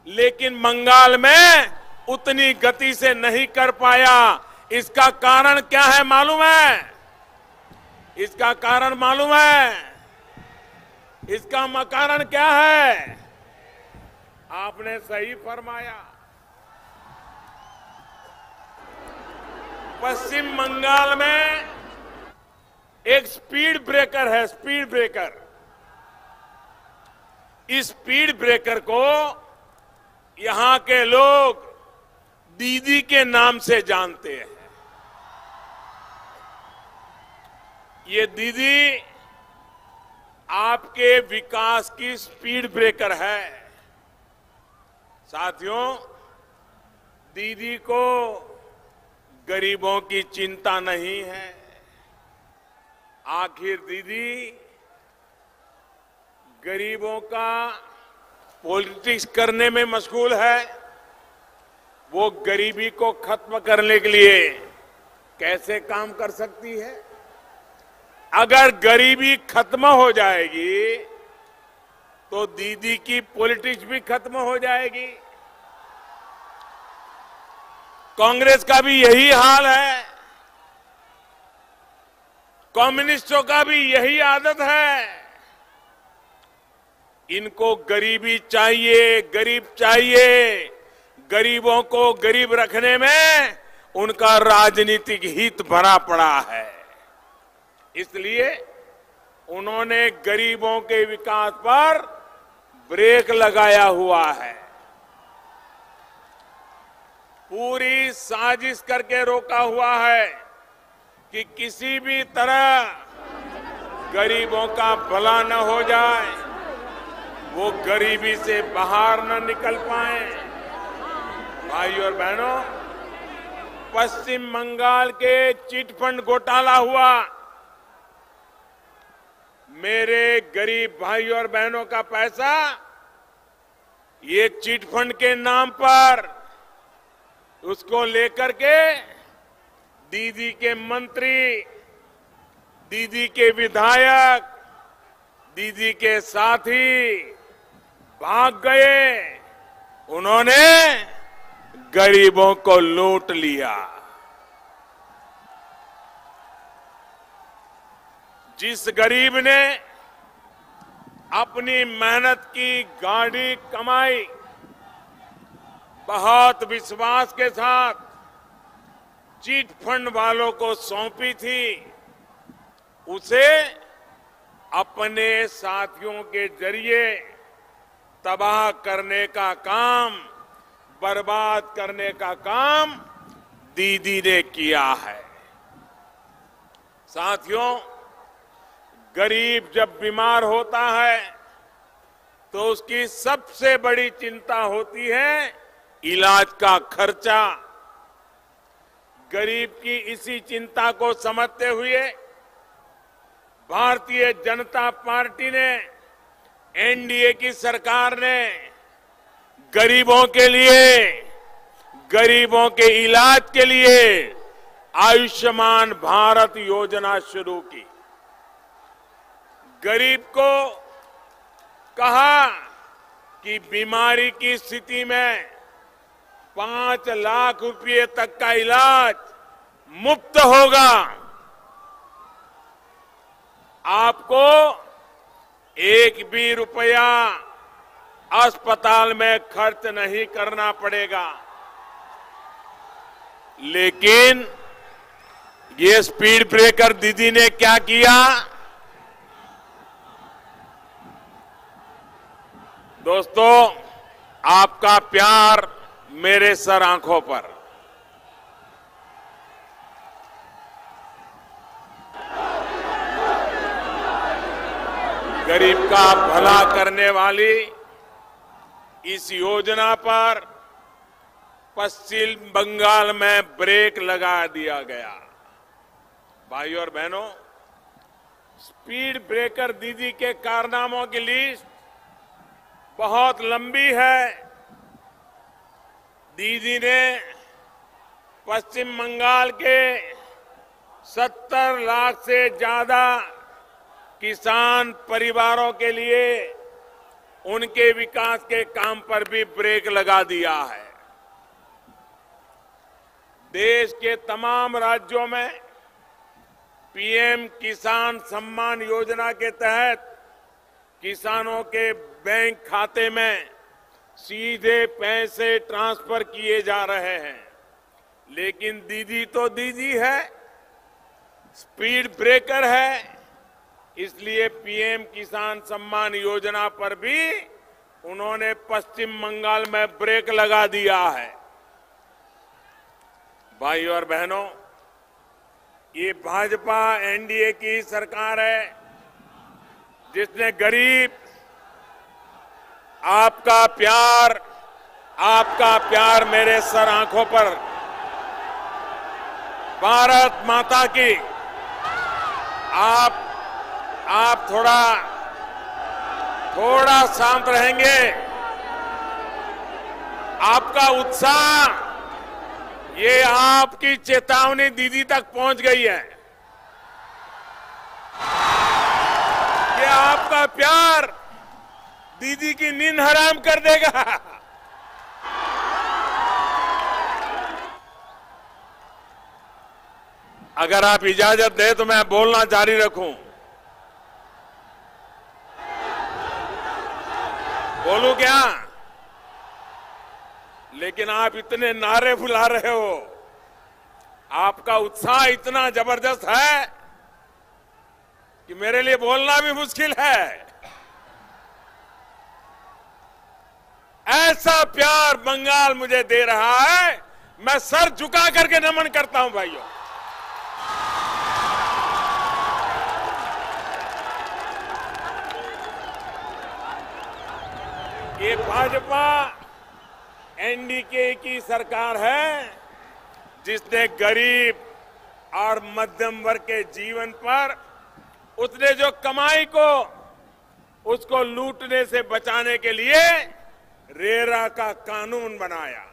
लेकिन बंगाल में उतनी गति से नहीं कर पाया। इसका कारण क्या है मालूम है? इसका कारण मालूम है? इसका कारण क्या है? आपने सही फरमाया। पश्चिम बंगाल में एक स्पीड ब्रेकर है, स्पीड ब्रेकर। इस स्पीड ब्रेकर को यहां के लोग दीदी के नाम से जानते हैं। ये दीदी आपके विकास की स्पीड ब्रेकर है। साथियों, दीदी को गरीबों की चिंता नहीं है। आखिर दीदी गरीबों का पॉलिटिक्स करने में मशगूल है। वो गरीबी को खत्म करने के लिए कैसे काम कर सकती है? अगर गरीबी खत्म हो जाएगी तो दीदी की पॉलिटिक्स भी खत्म हो जाएगी। कांग्रेस का भी यही हाल है, कम्युनिस्टों का भी यही आदत है। इनको गरीबी चाहिए, गरीब चाहिए। गरीबों को गरीब रखने में उनका राजनीतिक हित भरा पड़ा है। इसलिए उन्होंने गरीबों के विकास पर ब्रेक लगाया हुआ है। पूरी साजिश करके रोका हुआ है कि किसी भी तरह गरीबों का भला न हो जाए, वो गरीबी से बाहर न निकल पाए। भाइयों और बहनों, पश्चिम बंगाल के चिट फंड घोटाला हुआ। मेरे गरीब भाइयों और बहनों का पैसा ये चिट फंड के नाम पर, उसको लेकर के दीदी के मंत्री, दीदी के विधायक, दीदी के साथी भाग गए। उन्होंने गरीबों को लूट लिया। जिस गरीब ने अपनी मेहनत की गाड़ी कमाई बहुत विश्वास के साथ चिट फंड वालों को सौंपी थी, उसे अपने साथियों के जरिए तबाह करने का काम, बर्बाद करने का काम दीदी ने किया है। साथियों, गरीब जब बीमार होता है तो उसकी सबसे बड़ी चिंता होती है इलाज का खर्चा। गरीब की इसी चिंता को समझते हुए भारतीय जनता पार्टी ने, एनडीए की सरकार ने गरीबों के लिए, गरीबों के इलाज के लिए आयुष्मान भारत योजना शुरू की। गरीब को कहा कि बीमारी की स्थिति में 5 लाख रुपए तक का इलाज मुफ्त होगा। आपको एक भी रुपया अस्पताल में खर्च नहीं करना पड़ेगा। लेकिन ये स्पीड ब्रेकर दीदी ने क्या किया? दोस्तों, आपका प्यार मेरे सर आंखों पर। गरीब का भला करने वाली इस योजना पर पश्चिम बंगाल में ब्रेक लगा दिया गया। भाइयों और बहनों, स्पीड ब्रेकर दीदी के कारनामों की लिस्ट बहुत लंबी है। दीदी ने पश्चिम बंगाल के 70 लाख से ज्यादा किसान परिवारों के लिए उनके विकास के काम पर भी ब्रेक लगा दिया है। देश के तमाम राज्यों में पीएम किसान सम्मान योजना के तहत किसानों के बैंक खाते में सीधे पैसे ट्रांसफर किए जा रहे हैं। लेकिन दीदी तो दीदी है, स्पीड ब्रेकर है, इसलिए पीएम किसान सम्मान योजना पर भी उन्होंने पश्चिम बंगाल में ब्रेक लगा दिया है। भाइयों और बहनों, ये भाजपा एनडीए की सरकार है जिसने गरीब, आपका प्यार मेरे सर आंखों पर, भारत माता की, आप थोड़ा शांत रहेंगे। आपका उत्साह, ये आपकी चेतावनी दीदी तक पहुंच गई है। ये आपका प्यार दीदी की नींद हराम कर देगा। अगर आप इजाजत दें तो मैं बोलना जारी रखूं। बोलूं क्या? लेकिन आप इतने नारे बुला रहे हो, आपका उत्साह इतना जबरदस्त है कि मेरे लिए बोलना भी मुश्किल है। ऐसा प्यार बंगाल मुझे दे रहा है, मैं सर झुका करके नमन करता हूं भाइयों। ये भाजपा एनडीए की सरकार है जिसने गरीब और मध्यम वर्ग के जीवन पर उसने जो कमाई को उसको लूटने से बचाने के लिए रेरा का कानून बनाया।